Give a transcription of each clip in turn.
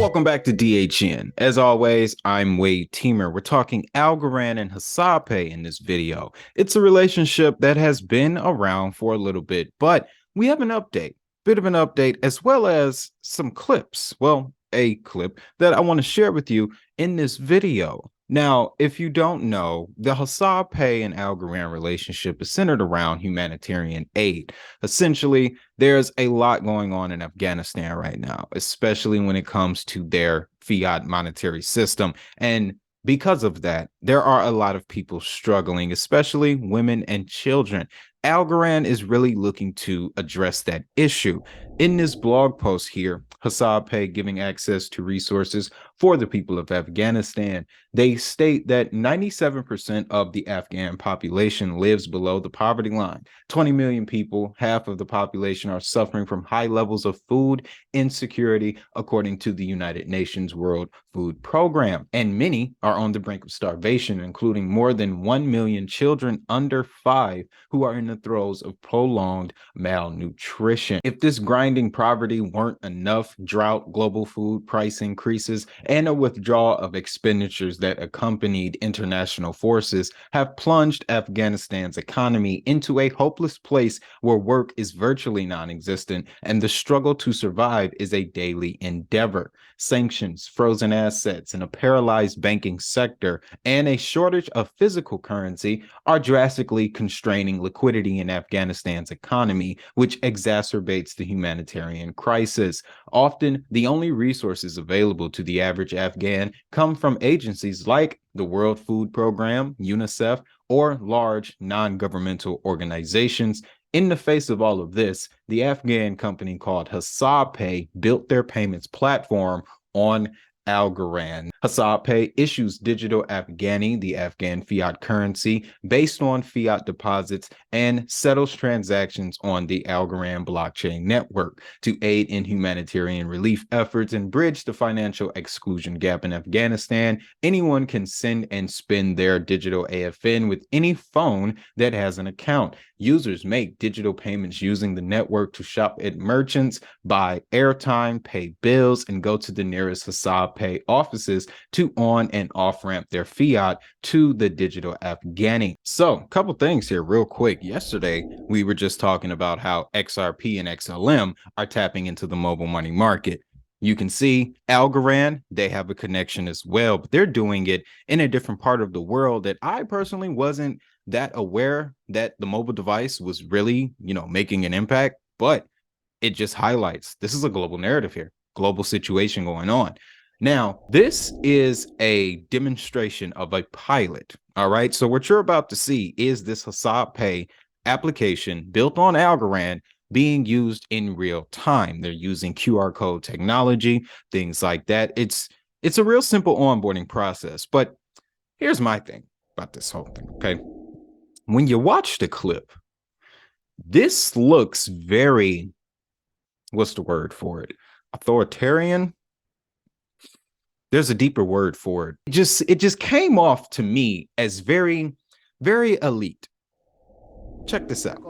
Welcome back to DHN. As always, I'm Wade Teamer. We're talking Algorand and Hasape in this video. It's a relationship that has been around for a little bit, but we have an update, bit of an update, as well as some clips. Well, a clip that I want to share with you in this video. Now, if you don't know, the Hasape and Algorand relationship is centered around humanitarian aid. Essentially, there's a lot going on in Afghanistan right now, especially when it comes to their fiat monetary system. And because of that, there are a lot of people struggling, especially women and children. Algorand is really looking to address that issue. In this blog post here, Hasape giving access to resources for the people of Afghanistan, they state that 97% of the Afghan population lives below the poverty line. 20 million people, half of the population, are suffering from high levels of food insecurity, according to the United Nations World Food Program. And many are on the brink of starvation, including more than 1 million children under 5 who are in the throes of prolonged malnutrition. If this grinding poverty weren't enough, drought, global food price increases, and a withdrawal of expenditures that accompanied international forces have plunged Afghanistan's economy into a hopeless place where work is virtually non-existent and the struggle to survive is a daily endeavor. Sanctions, frozen assets, and a paralyzed banking sector, and a shortage of physical currency are drastically constraining liquidity in Afghanistan's economy, which exacerbates the humanitarian crisis. Often, the only resources available to the average Afghan come from agencies like the World Food Program, UNICEF, or large non-governmental organizations. In the face of all of this, the Afghan company called Hasape built their payments platform on Algorand. Hasape issues digital Afghani, the Afghan fiat currency, based on fiat deposits and settles transactions on the Algorand blockchain network to aid in humanitarian relief efforts and bridge the financial exclusion gap in Afghanistan. Anyone can send and spend their digital AFN with any phone that has an account. Users make digital payments using the network to shop at merchants, buy airtime, pay bills, and go to the nearest Hasape offices to on and off ramp their fiat to the digital Afghani. So, a couple things here real quick. Yesterday, we were just talking about how XRP and XLM are tapping into the mobile money market. You can see Algorand, they have a connection as well, but they're doing it in a different part of the world that I personally wasn't that aware that the mobile device was really, making an impact, but it just highlights this is a global narrative here, global situation going on. Now, this is a demonstration of a pilot. All right. So what you're about to see is this Hasape application built on Algorand being used in real time. They're using QR code technology, things like that. It's a real simple onboarding process. But here's my thing about this whole thing. Okay. When you watch the clip, this looks very, what's the word for it? Authoritarian. There's a deeper word for it. It just came off to me as very, very elite. Check this out.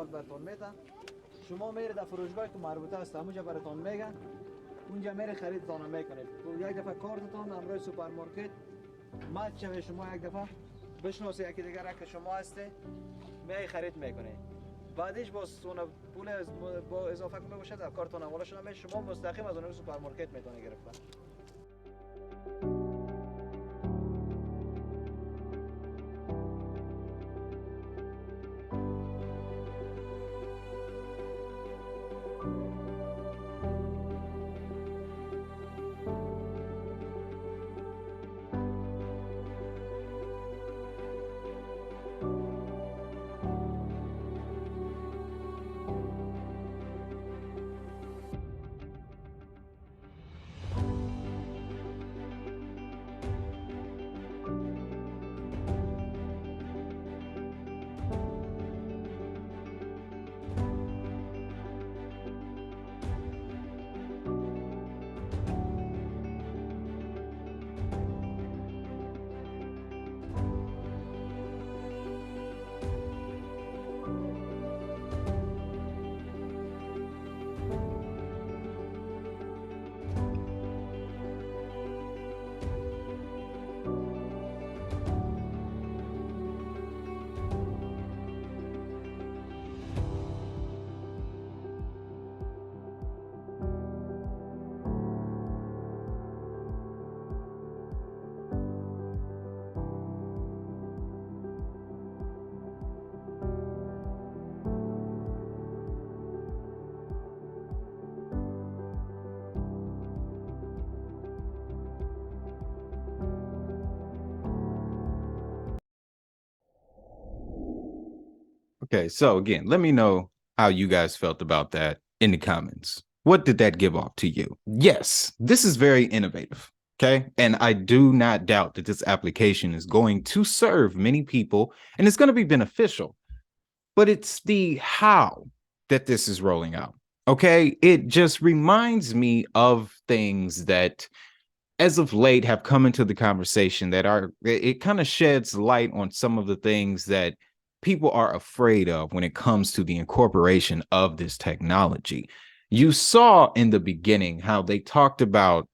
بعدش با پول با اضافه کنه باشه در کارتون حواله شما مستقیم از اون سوپرمارکت میتونه گرفتن. Okay, so again, let me know how you guys felt about that in the comments. What did that give off to you? Yes, this is very innovative. Okay. And I do not doubt that this application is going to serve many people and it's going to be beneficial, but it's the how that this is rolling out. Okay. It just reminds me of things that as of late have come into the conversation that are, it kind of sheds light on some of the things that people are afraid of when it comes to the incorporation of this technology. You saw in the beginning how they talked about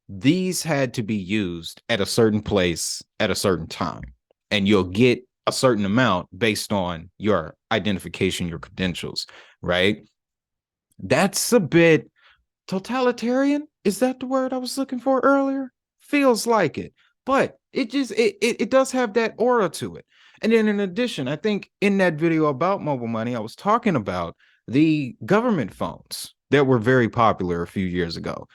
these had to be used at a certain place at a certain time, and you'll get a certain amount based on your identification, your credentials, right? That's a bit totalitarian. Is that the word I was looking for earlier? Feels like it, but it does have that aura to it. And then in addition, I think in that video about mobile money, I was talking about the government phones that were very popular a few years ago.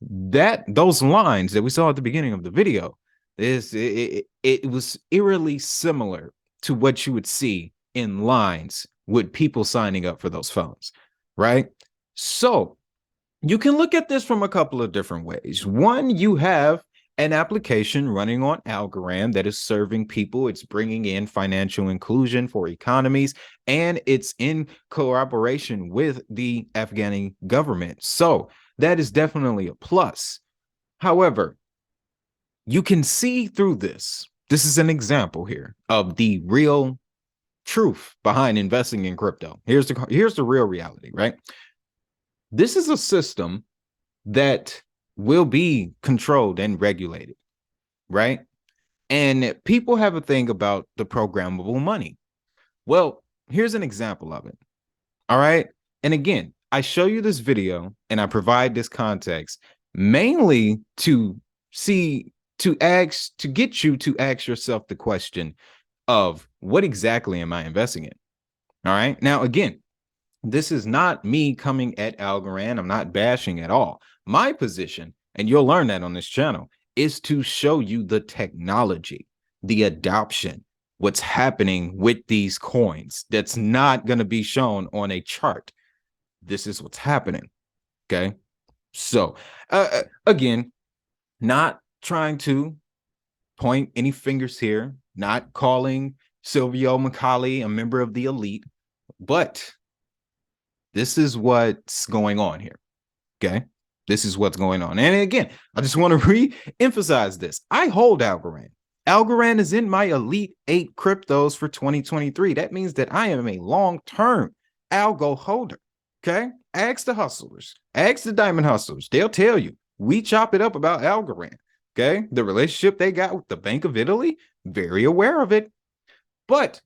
That those lines that we saw at the beginning of the video it was eerily similar to what you would see in lines with people signing up for those phones, right? So you can look at this from a couple of different ways. One, you have an application running on Algorand that is serving people. It's bringing in financial inclusion for economies, and it's in cooperation with the Afghani government. So that is definitely a plus. However, you can see through this. This is an example here of the real truth behind investing in crypto. Here's the real reality, right? This is a system that will be controlled and regulated, right? And people have a thing about the programmable money. Well, here's an example of it. All right. And again, I show you this video and I provide this context mainly to get you to ask yourself the question of what exactly am I investing in? All right. Now, again, this is not me coming at Algorand. I'm not bashing at all. My position, and you'll learn that on this channel, is to show you the technology, the adoption, what's happening with these coins that's not going to be shown on a chart. This is what's happening. Okay. So, again, not trying to point any fingers here, not calling Silvio McCauley a member of the elite, but this is what's going on here. Okay. This is what's going on. And again, I just want to re-emphasize this. I hold Algorand. Algorand is in my Elite 8 cryptos for 2023. That means that I am a long-term algo holder. Okay. Ask the hustlers. Ask the diamond hustlers. They'll tell you. We chop it up about Algorand. Okay. The relationship they got with the Bank of Italy, very aware of it. But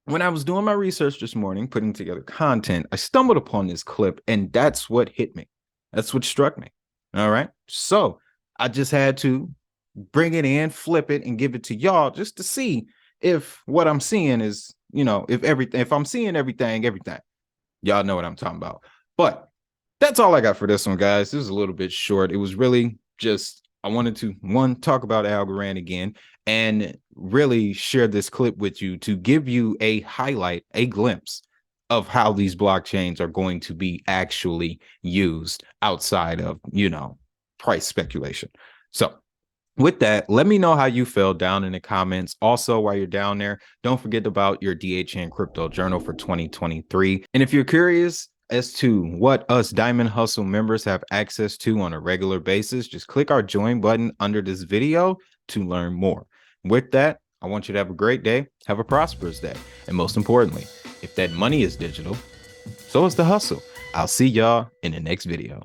when I was doing my research this morning, putting together content, I stumbled upon this clip, and that's what hit me. That's what struck me. All right. So I just had to bring it in, flip it, and give it to y'all just to see if what I'm seeing is, if I'm seeing everything, y'all know what I'm talking about. But that's all I got for this one, guys. This is a little bit short. It was really just, I wanted to, talk about Algorand again and really share this clip with you to give you a highlight, a glimpse of how these blockchains are going to be actually used outside of, price speculation. So with that, let me know how you feel down in the comments. Also, while you're down there, don't forget about your DHN Crypto Journal for 2023. And if you're curious as to what us Diamond Hustle members have access to on a regular basis, just click our join button under this video to learn more. With that, I want you to have a great day, have a prosperous day, and most importantly, if that money is digital, so is the hustle. I'll see y'all in the next video.